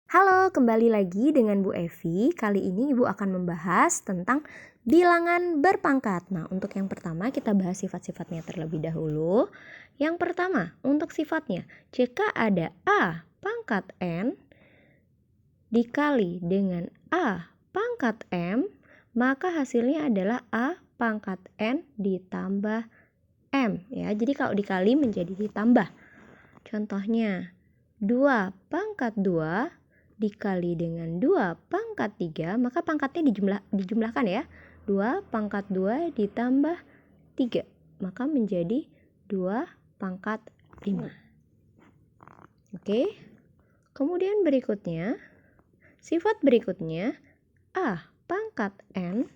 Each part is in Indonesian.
Halo, kembali lagi dengan Bu Evi. Kali ini Ibu akan membahas tentang bilangan berpangkat. Nah, untuk yang pertama kita bahas sifat-sifatnya terlebih dahulu. Yang pertama, untuk sifatnya, jika ada A pangkat N dikali dengan A pangkat M, maka hasilnya adalah A pangkat N ditambah M. Ya, jadi kalau dikali menjadi ditambah. Contohnya, 2 pangkat 2 dikali dengan 2 pangkat 3, maka pangkatnya dijumlahkan ya. 2 pangkat 2 ditambah 3, maka menjadi 2 pangkat 5. Oke. Kemudian berikutnya, sifat berikutnya A pangkat N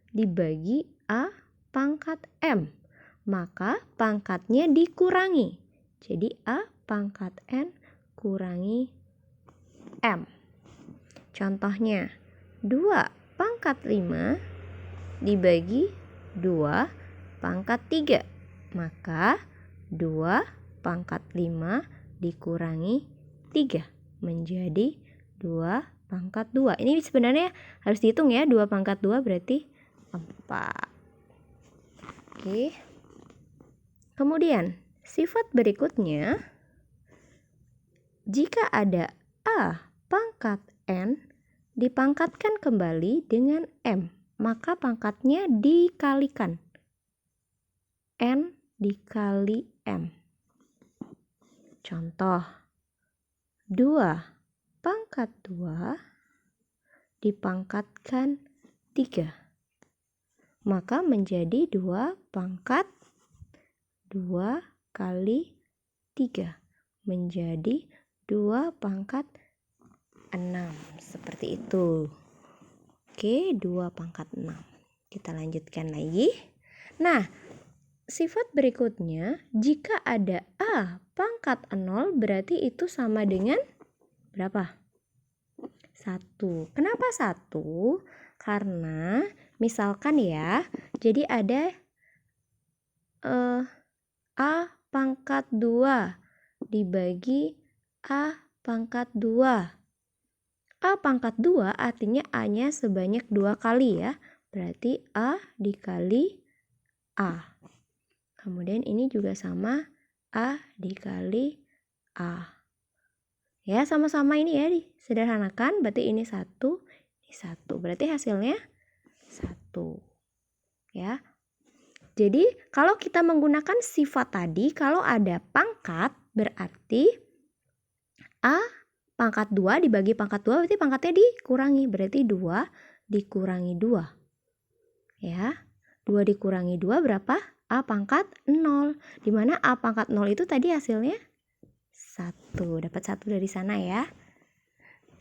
dibagi A pangkat M, maka pangkatnya dikurangi. Jadi A pangkat N kurangi M. Contohnya, 2 pangkat 5 dibagi 2 pangkat 3, maka 2 pangkat 5 dikurangi 3 menjadi 2 pangkat 2. Ini sebenarnya harus dihitung ya, 2 pangkat 2 berarti 4. Oke. Kemudian, sifat berikutnya, jika ada A pangkat N dipangkatkan kembali dengan M, maka pangkatnya dikalikan. N dikali M. Contoh, 2 pangkat 2 dipangkatkan 3, maka menjadi 2 pangkat 2 kali 3 menjadi 2 pangkat 6. Seperti itu. Oke, 2 pangkat 6. Kita lanjutkan lagi. Nah, sifat berikutnya, jika ada A pangkat 0 berarti itu sama dengan berapa? 1. Kenapa 1? Karena misalkan ya, jadi ada A pangkat 2 dibagi A pangkat 2. A pangkat 2 artinya A-nya sebanyak 2 kali ya. Berarti A dikali A. Kemudian ini juga sama, A dikali A. Ya, sama-sama ini ya disederhanakan. Berarti ini 1, ini 1. Berarti hasilnya 1. Ya. Jadi kalau kita menggunakan sifat tadi, kalau ada pangkat berarti A pangkat 2 dibagi pangkat 2 berarti pangkatnya dikurangi. Berarti 2 dikurangi 2. Ya, 2 dikurangi 2 berapa? A pangkat 0. Dimana A pangkat 0 itu tadi hasilnya 1. Dapat 1 dari sana ya.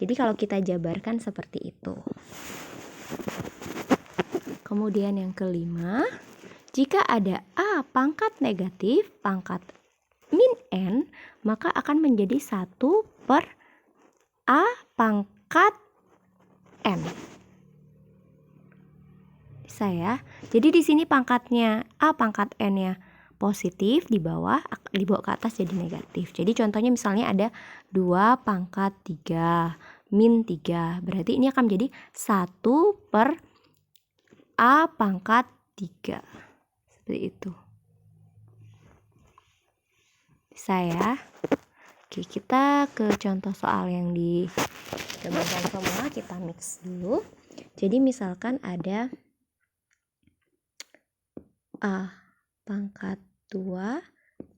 Jadi kalau kita jabarkan seperti itu. Kemudian yang kelima, jika ada A pangkat negatif pangkat min N, maka akan menjadi 1 per A pangkat N. Bisa ya. Jadi di sini pangkatnya A pangkat N-nya positif, dibawa ke atas jadi negatif. Jadi contohnya misalnya ada 2 pangkat 3 min 3. Berarti ini akan menjadi 1 per A pangkat 3. Seperti itu. Bisa ya. Oke, kita ke contoh soal yang digambarkan semua. Kita mix dulu. Jadi misalkan ada A pangkat 2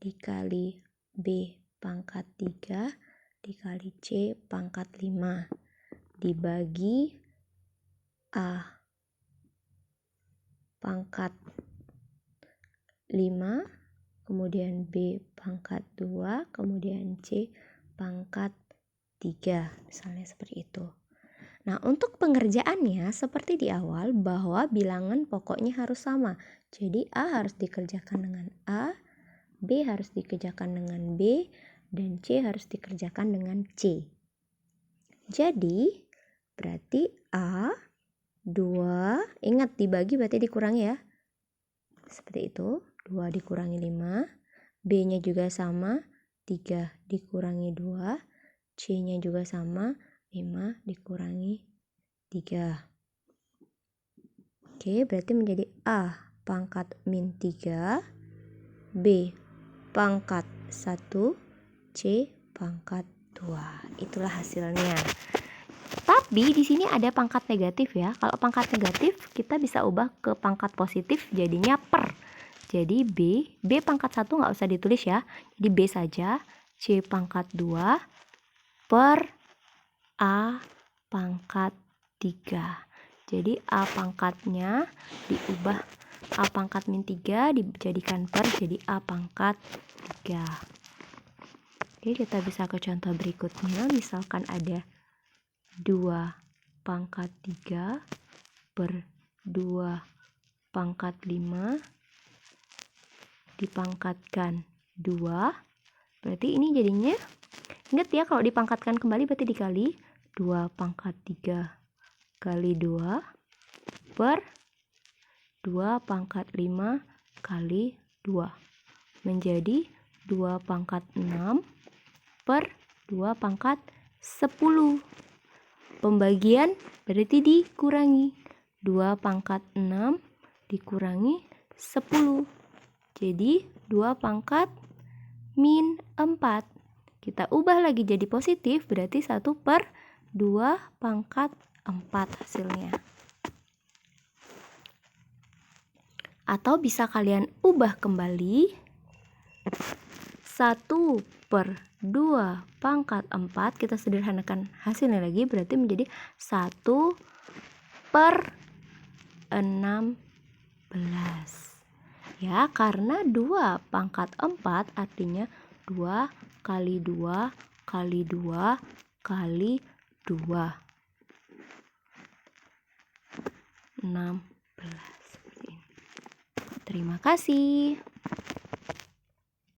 dikali B pangkat 3 dikali C pangkat 5 dibagi A pangkat 5, kemudian B pangkat 2, kemudian C pangkat 3, misalnya seperti itu. Nah, untuk pengerjaannya seperti di awal bahwa bilangan pokoknya harus sama. Jadi A harus dikerjakan dengan A, B harus dikerjakan dengan B, dan C harus dikerjakan dengan C. Jadi, berarti A 2, ingat dibagi berarti dikurangi ya. Seperti itu, 2 dikurangi 5, B-nya juga sama, 3 dikurangi 2, C-nya juga sama, 5 dikurangi 3. Oke, berarti menjadi A pangkat min 3, B pangkat 1, C pangkat 2. Itulah hasilnya. Tapi di sini ada pangkat negatif ya. Kalau pangkat negatif kita bisa ubah ke pangkat positif jadinya per. Jadi B pangkat 1 nggak usah ditulis ya. Jadi B saja. C pangkat 2 per A pangkat 3. Jadi A pangkatnya diubah, A pangkat min 3 dijadikan per, jadi A pangkat 3. Oke, kita bisa ke contoh berikutnya. Misalkan ada 2 pangkat 3 per 2 pangkat 5 dipangkatkan 2. Berarti ini jadinya, ingat ya, kalau dipangkatkan kembali berarti dikali 2 pangkat 3 kali 2 per 2 pangkat 5 kali 2 menjadi 2 pangkat 6 per 2 pangkat 10. Pembagian berarti dikurangi 2 pangkat 6 dikurangi 10. Jadi 2 pangkat min 4. Kita ubah lagi jadi positif, berarti 1 per 2 pangkat 4 hasilnya. Atau bisa kalian ubah kembali, 1 per 2 pangkat 4, kita sederhanakan hasilnya lagi, berarti menjadi 1 per 16. Ya, karena 2 pangkat 4 artinya 2 kali 2 kali 2 kali 2. 16. Terima kasih.